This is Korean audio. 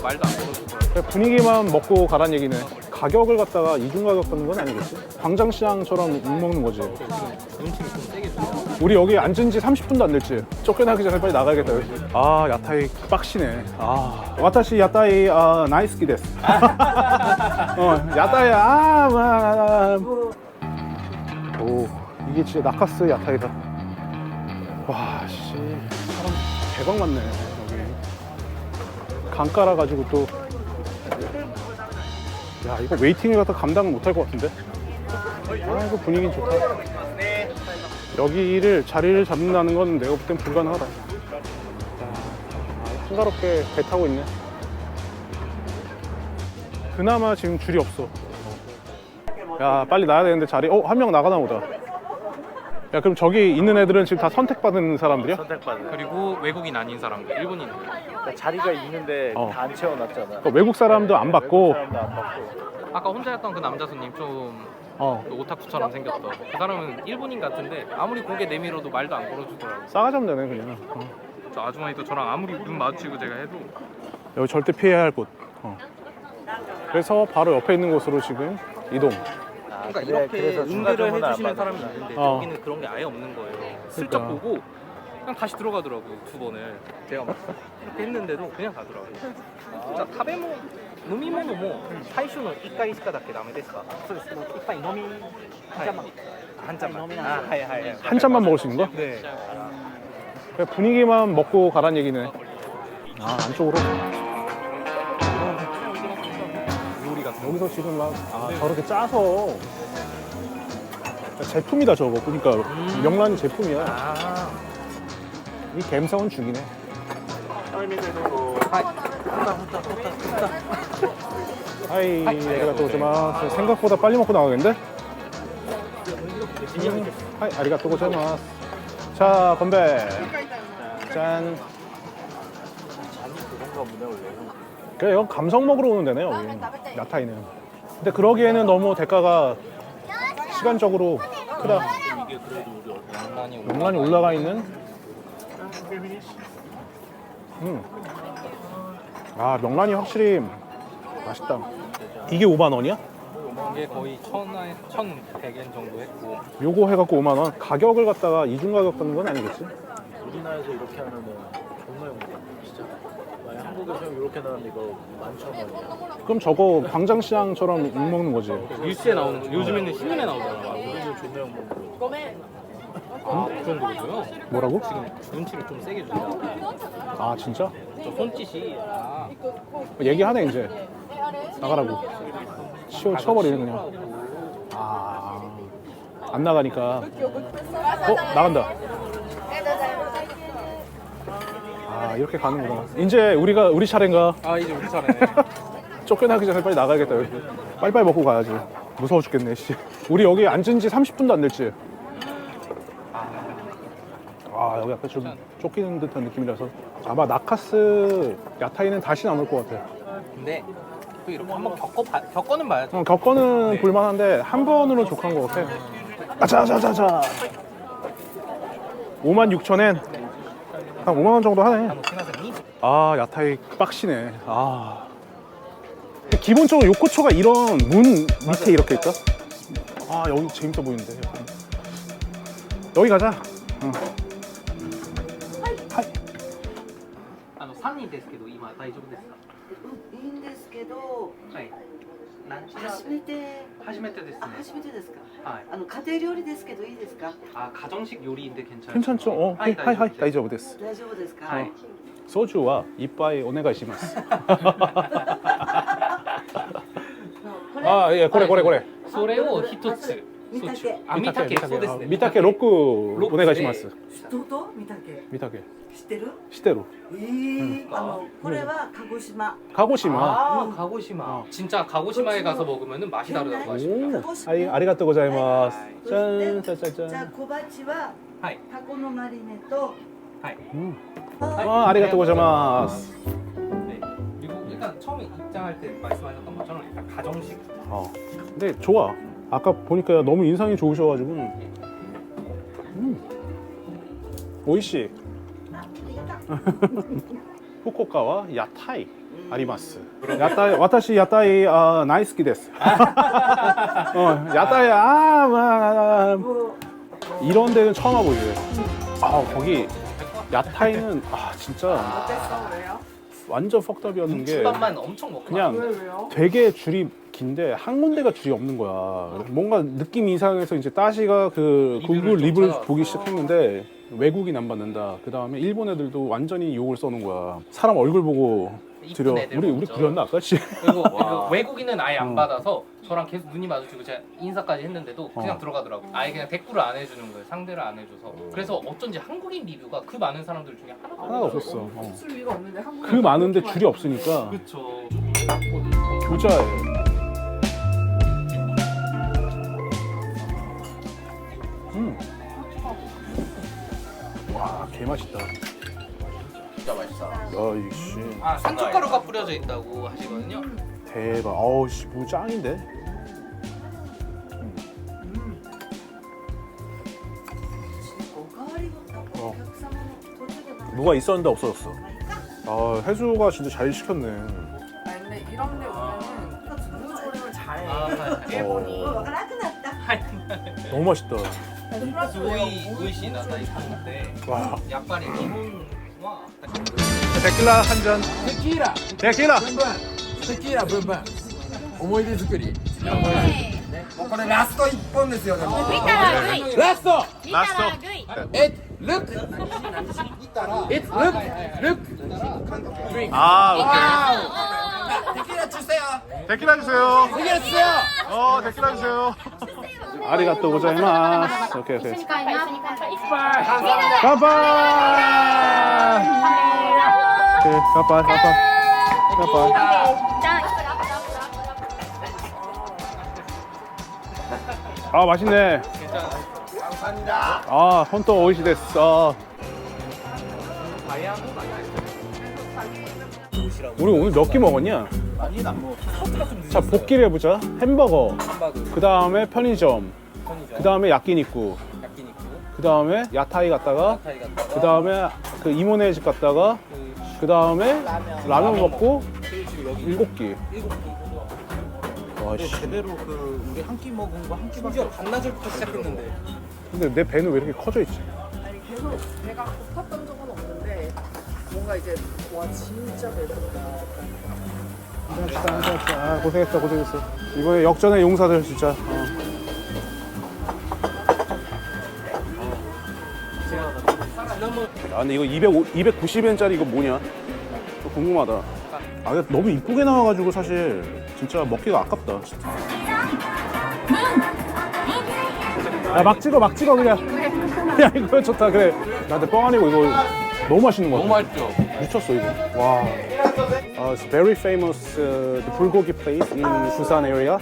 말도 안 걸어주더라고요. 분위기만 먹고 가란 얘기네. 가격을 갖다가 이중 가격 받는 건 아니겠지? 광장시장처럼 욕먹는 거지. 눈치를 좀 세게 주세요. 우리 여기 앉은 지 30분도 안 됐지? 쫓겨나기 전에 빨리 나가야겠다. 여기. 아, 야타이 빡시네. 아, 와타시 야타이 나이스키 데스. 야타이 오, 이게 진짜 나카스 야타이다. 와, 씨, 사람 대박 많네 여기. 강가라 가지고 또. 야, 이거 웨이팅을 갖다 감당은 못할 것 같은데. 아, 이거 분위기 좋다. 여기를 자리를 잡는다는 건 내가 볼 땐 불가능하다. 한가롭게 배 타고 있네. 그나마 지금 줄이 없어. 야, 빨리 나야 되는데 자리. 한 명 나가나 보다. 야, 그럼 저기 있는 애들은 지금 다 선택받은 사람들이야? 선택받은. 그리고 외국인 아닌 사람들, 일본인. 그러니까 자리가 있는데 다 안 채워놨잖아. 그러니까 외국 사람도 안 받고. 사람도 안 받고. 아까 혼자였던 그 남자 손님 좀 오타쿠처럼 생겼던 그 사람은 일본인 같은데 아무리 고개 내밀어도 말도 안 걸어주더라고요. 싸가지 없네 그냥. 저 아주머니도 저랑 아무리 눈 마주치고 제가 해도 여기 절대 피해야 할 곳. 그래서 바로 옆에 있는 곳으로 지금 이동. 그러니까 그래, 이렇게 그래서 응대를 중간점은 안 해주시는 받아. 사람이 있는데 여기는 그런 게 아예 없는 거예요. 슬쩍 그러니까. 보고 그냥 다시 들어가더라고요. 2번을 제가 막 이렇게 했는데도 그냥 가더라고요. 진짜 타베모 노미모노 뭐 사이쇼는 1回しかだけダメですか? そうです。一杯飲み한 잔만. 한 잔만.飲みな 아, 하이. 한 잔만 먹을 수 있는 거야? 네. 그냥 분위기만 먹고 가란 얘기네. 아, 안쪽으로. 요리 같은 여기서 지금 막 저렇게 짜서 제품이다 저거 보니까 명란이 제품이야. 아. 이 갬성은 죽이네. 하이, 아리가또 고자이마스. 생각보다 빨리 먹고 나가겠는데? 하이, 아리가또 고자이마스. 자, 건배. 짠. 그래, 여기 감성 먹으러 오는 데네, 여기. 야타이는. 근데 그러기에는 너무 대가가 시간적으로 크다. 명란이 올라가 있는. 아, 명란이 확실히 맛있다. 이게 5만 원이야? 이게 거의 1,100엔 정도 했고 요거 해갖고 5만 원. 가격을 갖다가 이중 가격 받는 건 아니겠지? 우리나라에서 이렇게 하면은 정말 진짜. 만약 한국에서 이렇게 나왔는데 이거 11,000원이야. 그럼 저거 광장시장처럼 욕먹는 거지. 뉴스에 나오는 거 요즘에는 신문에 나오잖아. 우리는 존나 형 먹는 거. 그 정도로요? 뭐라고? 지금 눈치를 좀 세게 주세요. 아, 진짜? 저 손짓이 얘기하네, 이제. 나가라고. 치워버리네, 그냥. 아, 안 나가니까. 나간다. 아, 이렇게 가는구나. 이제 우리 차례인가? 이제 우리 차례네. 쫓겨나기 전에 빨리 나가야겠다, 여기. 빨리빨리 먹고 가야지. 무서워 죽겠네, 씨. 우리 여기 앉은 지 30분도 안 됐지? 아, 여기 약간 좀 쫓기는 듯한 느낌이라서. 아마 나카스 야타이는 다시 안 올 것 같아. 근데 또 이렇게 한번 겪어는 봐야죠. 겪어는 네. 볼만한데 한 번으로 족한 것 같아. 자자자자. 56,000엔. 한 5만 원 정도 하네. 아, 야타이 빡시네. 아. 기본적으로 요코초가 이런 문 밑에 이렇게 있다? 아, 여기 재밌어 보이는데. 여기 가자. 응. 하이. 3人ですけど今大丈夫ですか？いいんですけど、はい。初めて。初めてですね。初めてですか。はい。家庭料理ですけどいいですか。 가정식 요리인데 괜찮아요? 괜찮죠? 하이, 하이, 다이저브 데스. 大丈夫ですか。はい。 소주와 이빠이 오네가시마스. 아, 예, 고래. それを一つ。見たけ。見たけ。そうですね。 미타케 로크 오네가시마스. どうと見たけ。 미타케. 知ってる？ 시대로. これは鹿児島。 가고시마. 가고시마. 진짜 가고시마에 가서 먹으면 맛이 다르다고 하시더라고요. 오, 아이, 아리가또 고자이마스. そして 짠, じゃあ 짠. 小鉢ははい。タコのマリネと。 아, 아리가또 고자이마스. 네. 그리고 일단 처음에 입장할 때 말씀하셨던 것처럼 일단 가정식. 근데 좋아. 아까 보니까 너무 인상이 좋으셔가지고. 오이시. 후쿠오카와 야타이. 아리마스. 야타이, 와타시 야타이 나이스키 데스. 야타이 이런 데는 처음 와보이네. 거기 야타이는 진짜 어땠어? 왜요? 완전 퍽답이었는 게 김밥만 엄청 먹고 그냥 왜요? 되게 줄이 긴데 한 군데가 줄이 없는 거야. 뭔가 느낌 이상해서 이제 따시가 그 리뷰를 구글 좀 리뷰를 찾아봤어. 보기 시작했는데 외국인 안 받는다. 그 다음에 일본 애들도 완전히 욕을 써놓은 거야. 사람 얼굴 보고 이쁜 들여. 애들 우리 먼저. 구렸나 아까? 그리고 그 외국인은 아예 안 받아서 저랑 계속 눈이 마주치고 제가 인사까지 했는데도 그냥 들어가더라고. 아예 그냥 댓글을 안 해주는 거예요. 상대를 안 해줘서. 그래서 어쩐지 한국인 리뷰가 그 많은 사람들 중에 하나도 하나가 없었어. 없을 리가 없는데 한국 그 많은데 줄이 없으니까 그쵸. 교자에. 와, 개 맛있다. 진짜 맛있다. 이씨, 산초가루가 뿌려져 있다고 하시거든요. 대박. 어우 씨, 무 짱인데. 누가 있었는데 없어졌어. 해수가 진짜 잘 시켰네. 아니 근데 이런 데 오면은 너무 조림을 잘해. 일본이 わからなくなった。 너무 맛있다. 우이시 나다 있는데 와. 약발이 기본와 데킬라 한 잔. テキーラ 데킬라. ブンブンテキーラブンブン思い出作りもうこれラスト1本ですよねもう見たらグイラスト見たらグイ It look It look 오케이. 테키라 주세요 데킬라 주세요. 테키라 주세요 데킬라 주세요. 아리가또 고자이마스. 오케이. 一緒に買いな 乾杯! 오케이,乾杯. じゃあ 맛있네. 혼또 오이시 데스. 우리 오늘 몇 끼 먹었냐? 많이 안 먹었어. 자, 복기를 해보자. 햄버거, 함바그, 그 다음에 편의점, 그 다음에 야끼니쿠, 야끼니쿠, 그 다음에 야타이 갔다가, 타이 갔다가 그 다음에 그 이모네 집 갔다가, 그 다음에 라면 먹고 일곱 끼. 와, 씨. 제대로 그 우리 한 끼 먹은 거 한 끼밖에 심지어 반나절부터 시작했는데 근데 내 배는 왜 이렇게 커져 있지? 아니 계속 배가 고팠던 적은 없는데 뭔가 이제 와 진짜 배고프다. 고생했어. 이번에 역전의 용사들 진짜. 근데 이거 290엔짜리 이거 뭐냐? 좀 궁금하다. 근데 너무 이쁘게 나와가지고 사실 진짜 먹기가 아깝다. 야, 막 찍어 그냥. 야, 이거 좋다. 그래. 나한테 뻥 아니고 이거 너무 맛있는 거 같아. 너무 맛있죠. 미쳤어 이거. 와. It's very famous bulgogi place in Busan area.